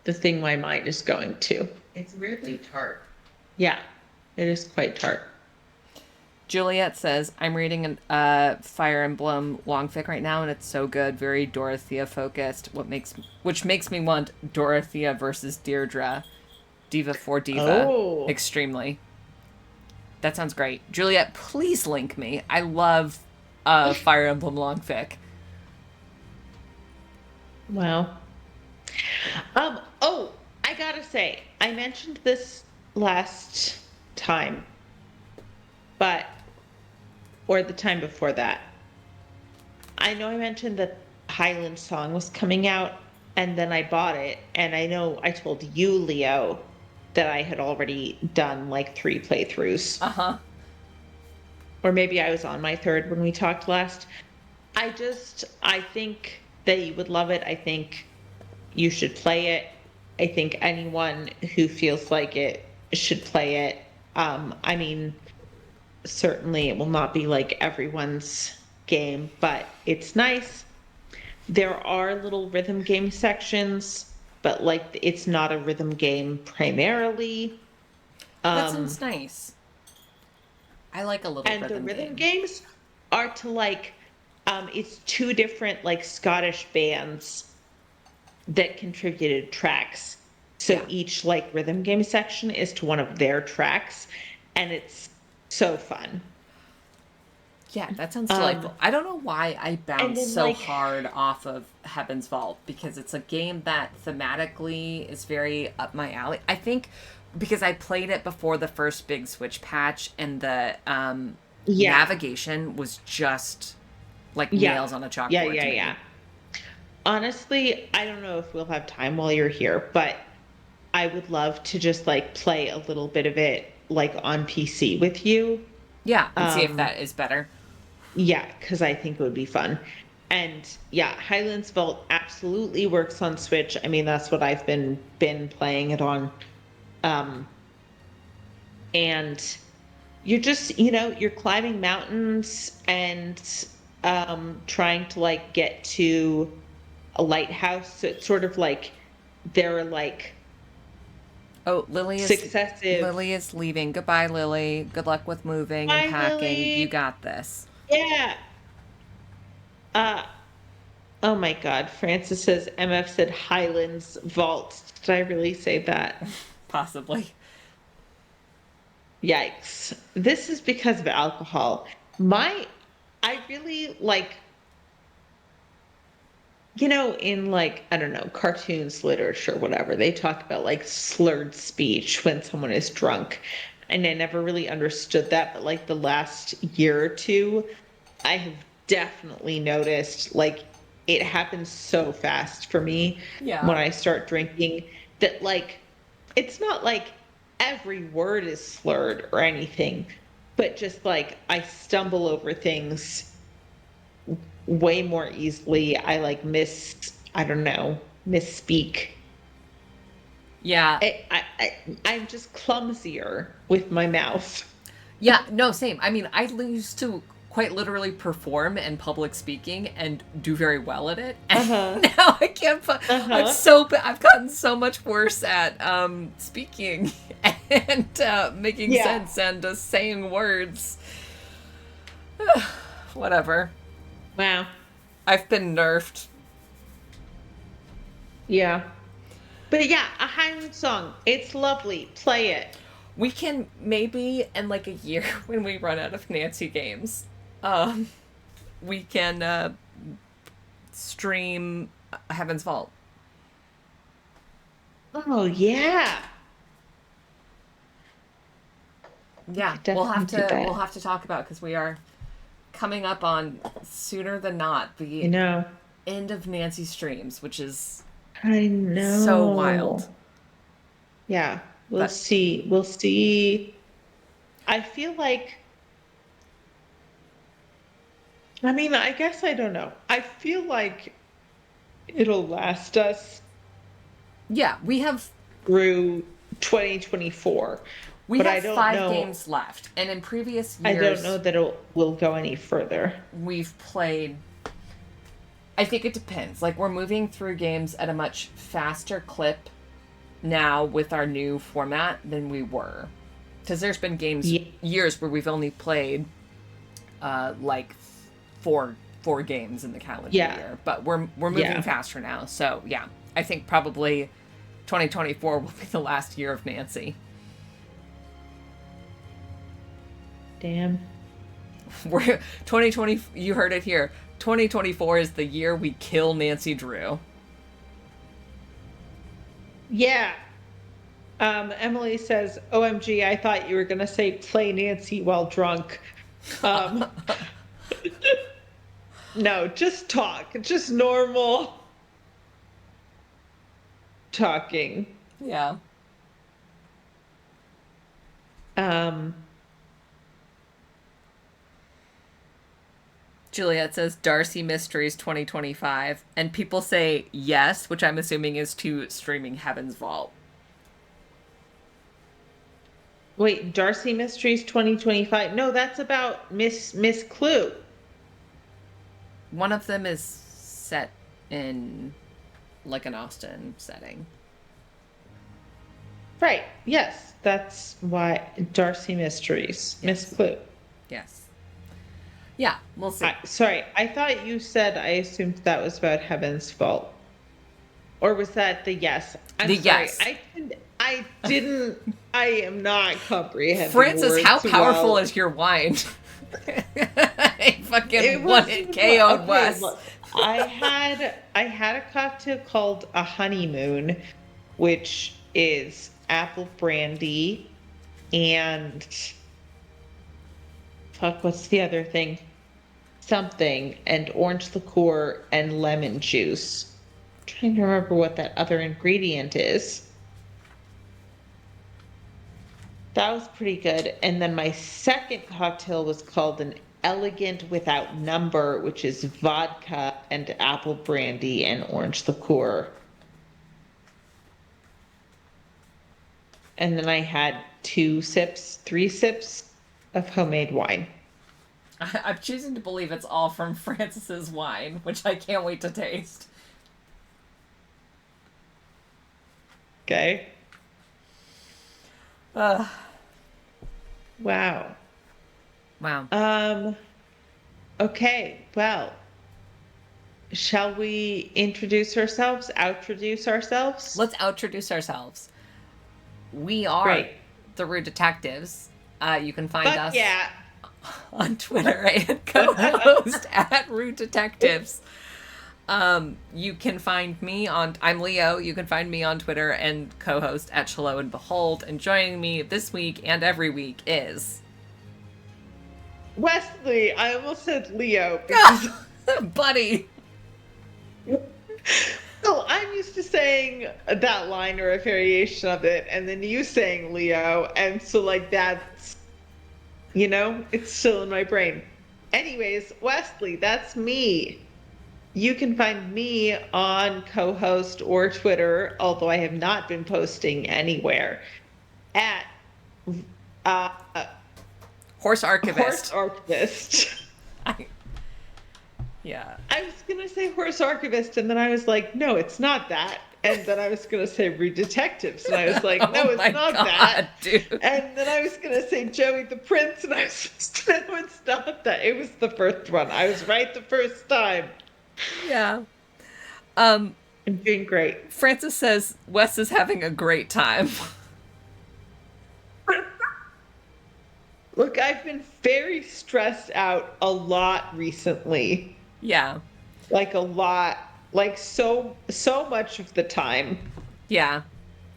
the thing my mind is going to. It's weirdly tart. Yeah, it is quite tart. Juliet says, I'm reading a Fire Emblem longfic right now, and it's so good, very Dorothea focused, which makes me want Dorothea versus Deirdre, Diva for Diva, extremely. That sounds great. Juliet, please link me. I love Fire Emblem longfic. Wow. Oh, I gotta say, I mentioned this last time, or the time before that. I know I mentioned that Highland Song was coming out, and then I bought it, and I know I told you, Leo, that I had already done like 3 playthroughs. Uh-huh. Or maybe I was on my 3rd when we talked last. I think that you would love it. I think you should play it. I think anyone who feels like it should play it. I mean, certainly it will not be like everyone's game, but it's nice. There are little rhythm game sections, but like it's not a rhythm game primarily. That sounds nice. I like a little and rhythm the rhythm game. games are to like it's 2 different like Scottish bands that contributed tracks. So each like rhythm game section is to one of their tracks, and it's so fun. Yeah, that sounds delightful. I don't know why I bounce so hard off of Heaven's Vault, because it's a game that thematically is very up my alley. I think because I played it before the first big Switch patch, and the navigation was just like nails on a chalkboard to me. Honestly, I don't know if we'll have time while you're here, but I would love to just like play a little bit of it like on PC with you. Yeah, and see if that is better. Yeah, because I think it would be fun. And yeah, Highlands Vault absolutely works on Switch. I mean, that's what I've been playing it on. And you're just, you're climbing mountains and trying to like get to a lighthouse. So it's sort of like there are like Oh, successive. Lily is leaving. Goodbye, Lily. Good luck with moving and Bye, packing. Lily. You got this. Yeah. Uh, oh my God. Francis says MF said Highlands Vault. Did I really say that? Possibly. Yikes. This is because of alcohol. I really like, in like, I don't know, cartoons, literature, whatever, they talk about like slurred speech when someone is drunk. And I never really understood that, but like the last year or two, I have definitely noticed like it happens so fast for me when Yeah. I start drinking that like it's not like every word is slurred or anything, but just like I stumble over things way more easily. I like I don't know, misspeak. Yeah. I'm just clumsier with my mouth. Yeah, no, same. I mean, I used to quite literally perform in public speaking and do very well at it. And Uh-huh. now I can't. I'm Uh-huh. so bad. I've gotten so much worse at speaking and making Yeah. sense and saying words. Whatever. Wow. I've been nerfed. Yeah. But yeah, a Highland song. It's lovely. Play it. We can maybe in like a year when we run out of Nancy games, we can stream Heaven's Vault. Oh yeah. Yeah, could definitely do that. we'll have to talk about because we are coming up on sooner than not the You know. end of Nancy streams, which is I know. so wild. Yeah. We'll But- see. We'll see. I feel like I mean, I guess I don't know. I feel like it'll last us Yeah, we have through 2024. But I don't 5 know. games left, and in previous I years don't know that it will go any further. we've played. I think it depends. Like we're moving through games at a much faster clip now with our new format than we were, because there's been years where we've only played like four games in the calendar year, but we're moving faster now. So yeah, I think probably 2024 will be the last year of Nancy. Damn. We're 2020. You heard it here. 2024 is the year we kill Nancy Drew. Yeah. Emily says, OMG, I thought you were going to say play Nancy while drunk. No, just talk. Just normal talking. Yeah. Juliet says Darcy Mysteries 2025, and people say yes, which I'm assuming is to streaming Heaven's Vault. Wait, Darcy Mysteries 2025? No, that's about Miss Clue. One of them is set in like an Austen setting. Right. Yes, that's why Darcy Mysteries. Miss Clue. Yes. Yeah, we'll see. Sorry, I thought you said, I assumed that was about Heaven's Vault. Or was that the yes? I'm sorry. Yes. I am not comprehending. Francis, how powerful well. is your wine? I fucking was- one KO'd okay, Wes. look, I had a cocktail called a honeymoon, which is apple brandy and what's the other thing? Something, and orange liqueur and lemon juice. I'm trying to remember what that other ingredient is. That was pretty good. And then my second cocktail was called an Elegant Without Number, which is vodka and apple brandy and orange liqueur. And then I had 3 sips of homemade wine. I'm choosing to believe it's all from Francis's wine, which I can't wait to taste. Okay. Wow. Wow. Okay, well, shall we introduce ourselves, outroduce ourselves? Let's introduce ourselves. We are Great. the Rude Detectives. You can find Fuck us yeah. on Twitter and co-host at Rude Detectives. You can find me I'm Leo. You can find me on Twitter and co-host at Shallow and Behold. And joining me this week and every week is Wesley, I almost said Leo because Buddy. well, I'm used to saying that line or a variation of it, and then you saying Leo, and so like that's, it's still in my brain. Anyways, Wesley, that's me. You can find me on co-host or Twitter, although I have not been posting anywhere, at uh, Horse Archivist. Horse Archivist. Yeah. I was gonna say Horse Archivist, and then I was like, no, it's not that. And then I was gonna say Rude Detectives, and I was like, no, it's not that. Dude. And then I was gonna say Joey the Prince, and I was like, no, it's not that. It was the first one. I was right the first time. Yeah. I'm doing great. Francis says Wes is having a great time. Look, I've been very stressed out a lot recently. Yeah. Like a lot. Like so much of the time. Yeah.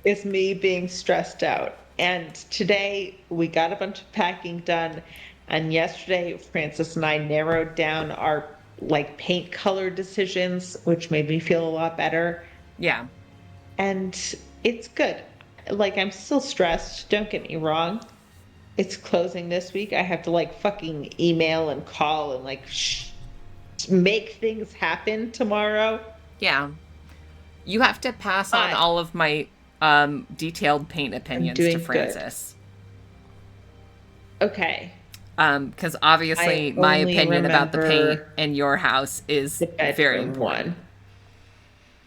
Is me being stressed out. And today we got a bunch of packing done. And yesterday Francis and I narrowed down our paint color decisions, which made me feel a lot better. Yeah. And it's good. I'm still stressed, don't get me wrong. It's closing this week. I have to fucking email and call and make things happen tomorrow. Yeah. You have to pass on all of my detailed paint opinions to Francis. Good. Okay. Because obviously my opinion about the paint in your house is very important.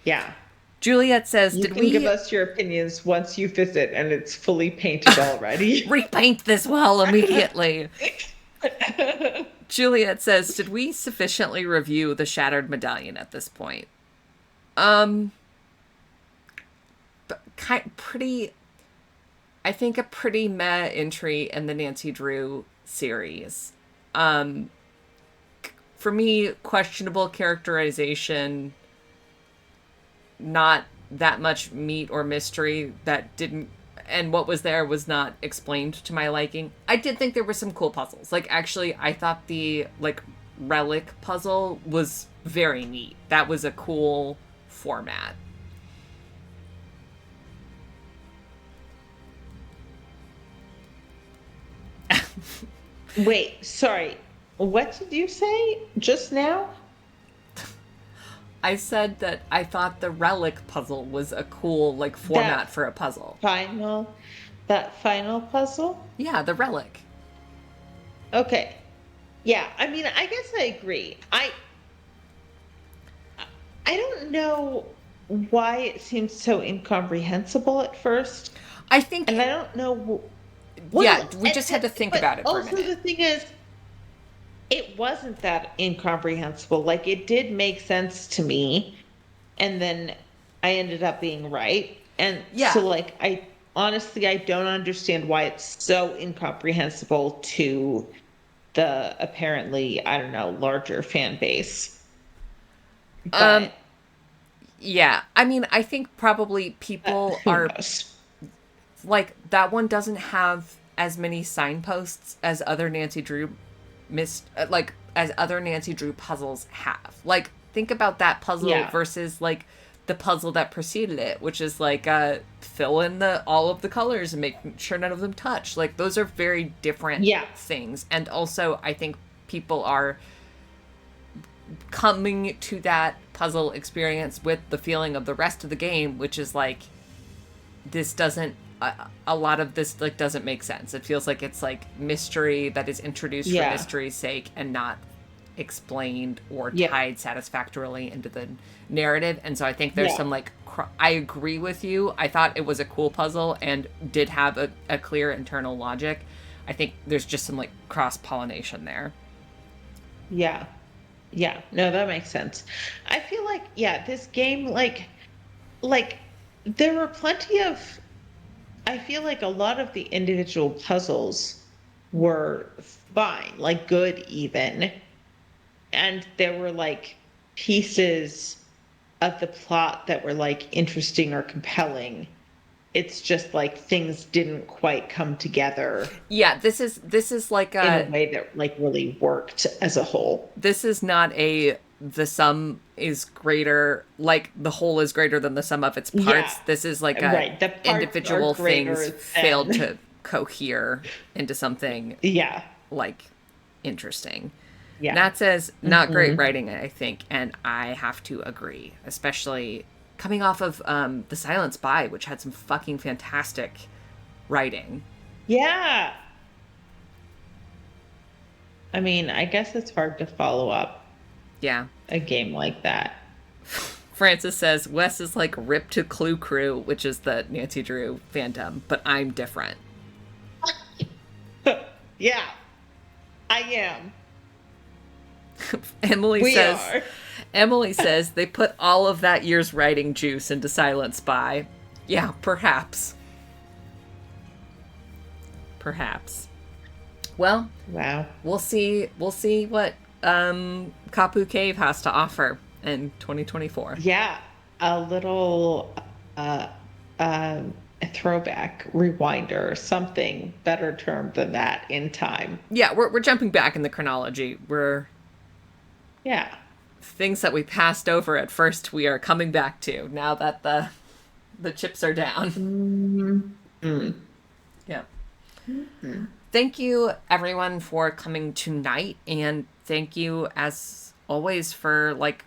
Yeah. Juliet says, you can give us your opinions once you visit and it's fully painted already. Repaint this wall immediately. Juliet says, did we sufficiently review the Shattered Medallion at this point? Pretty, I think a pretty meh entry in the Nancy Drew series. For me, questionable characterization, not that much meat or mystery that didn't, and what was there was not explained to my liking. I did think there were some cool puzzles. Actually, I thought the relic puzzle was very neat. That was a cool format. Wait, sorry. What did you say just now? I said that I thought the relic puzzle was a cool format for a puzzle. That final puzzle? Yeah, the relic. Okay. Yeah, I mean, I guess I agree. I don't know why it seems so incomprehensible at first. I think, and I don't know. Well, we just had to think about it for a minute. Also, the thing is, it wasn't that incomprehensible. It did make sense to me, and then I ended up being right. And so, I honestly, I don't understand why it's so incomprehensible to the apparently, I don't know, larger fan base. But, yeah, I mean, I think probably people are that one doesn't have as many signposts as other Nancy Drew as other Nancy Drew puzzles have. Think about that puzzle versus the puzzle that preceded it, which is fill in all of the colors and make sure none of them touch. Those are very different things. And also I think people are coming to that puzzle experience with the feeling of the rest of the game, which is this doesn't, a lot of this doesn't make sense. It feels like it's mystery that is introduced for mystery's sake and not explained or tied satisfactorily into the narrative. And so I think there's some I agree with you. I thought it was a cool puzzle and did have a clear internal logic. I think there's just some like cross pollination there. Yeah. Yeah. No, that makes sense. I feel like, yeah, this game, like there were plenty of, I feel like a lot of the individual puzzles were fine, like good even. And there were like pieces of the plot that were like interesting or compelling. It's just like things didn't quite come together Yeah, this is like in a way that like really worked as a whole. this is not the sum is greater, like the whole is greater than the sum of its parts. Yeah. This is like Right. The parts individual are greater things failed than- to cohere into something Yeah. like interesting. Yeah. Nat says not great writing, I think, and I have to agree, especially coming off of The Silent Spy, which had some fucking fantastic writing. Yeah. I mean, I guess it's hard to follow up Yeah. a game like that. Francis says Wes is like Rip to Clue Crew, which is the Nancy Drew fandom, but I'm different. Yeah. I am. Emily says they put all of that year's writing juice into Silent Spy. Yeah, perhaps. Perhaps. Well, Wow. we'll see what Kapu Cave has to offer in 2024. Yeah. A little a throwback, rewinder, something better term than that in time. Yeah, we're jumping back in the chronology. We're Yeah. things that we passed over at first we are coming back to now that the chips are down. Yeah. Thank you everyone for coming tonight, and thank you as always for like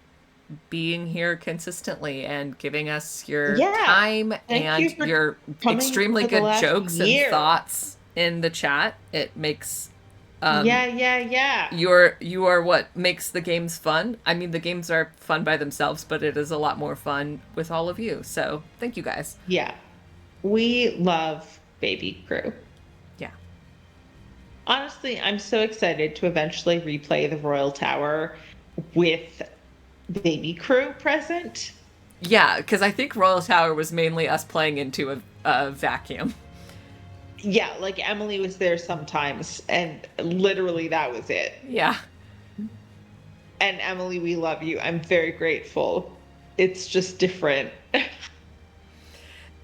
being here consistently and giving us your time and you for your coming extremely for the good last jokes year. and thoughts in the chat. It makes Yeah. you are what makes the games fun. I mean, the games are fun by themselves, but it is a lot more fun with all of you. So thank you guys. Yeah. We love Baby Crew. Yeah. Honestly, I'm so excited to eventually replay the Royal Tower with Baby Crew present. Yeah, because I think Royal Tower was mainly us playing into a vacuum. Yeah, like Emily was there sometimes, and literally that was it. Yeah. And Emily, we love you. I'm very grateful. It's just different.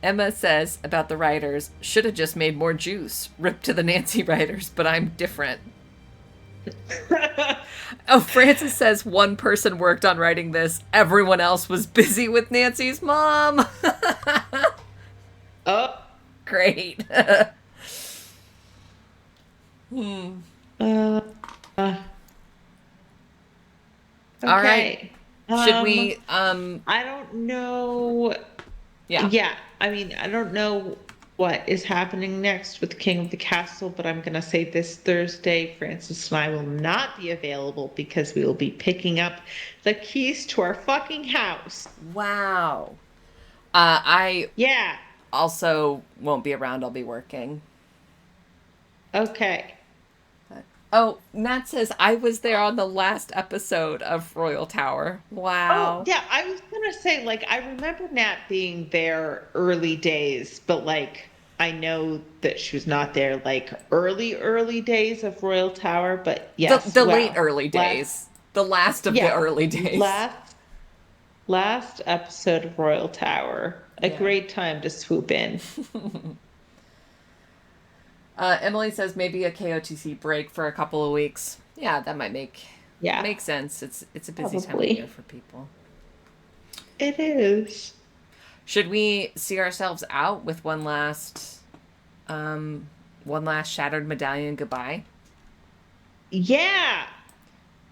Emma says about the writers, should have just made more juice. Rip to the Nancy writers, but I'm different. Oh, Francis says one person worked on writing this. Everyone else was busy with Nancy's mom. Oh. Great. Okay. All right. Should we I don't know. Yeah. I mean, I don't know what is happening next with King of the Castle, but I'm gonna say this Thursday, Francis and I will not be available because we will be picking up the keys to our fucking house. Wow. I Yeah. also won't be around. I'll be working. Okay. Oh, Nat says I was there on the last episode of Royal Tower. Wow. Oh, yeah, I was gonna say, like, I remember Nat being there early days, but like I know that she was not there like early days of Royal Tower, but yes. The wow. late early days. The last of the early days. Last episode of Royal Tower. A Yeah. great time to swoop in. Emily says maybe a KOTC break for a couple of weeks. Yeah, that might make sense. It's a busy time of Probably. year for people. It is. Should we see ourselves out with one last Shattered Medallion goodbye? Yeah.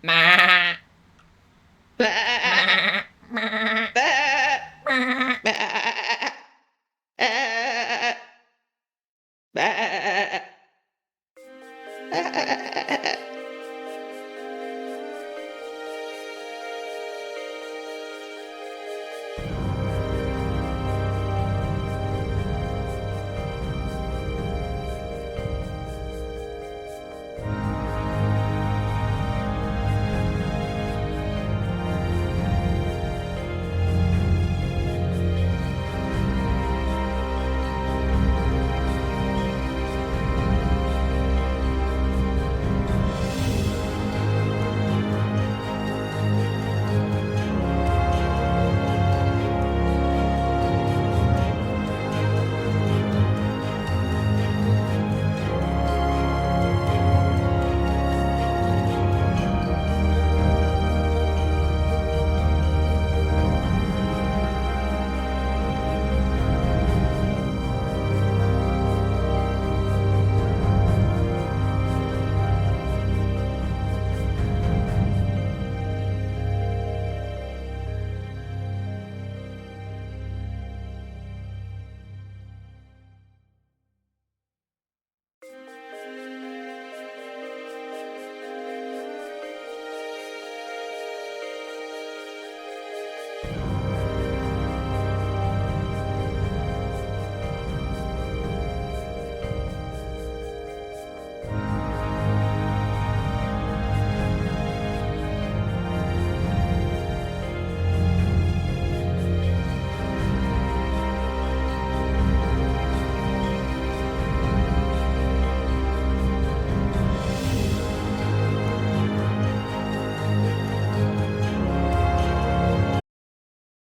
Mah.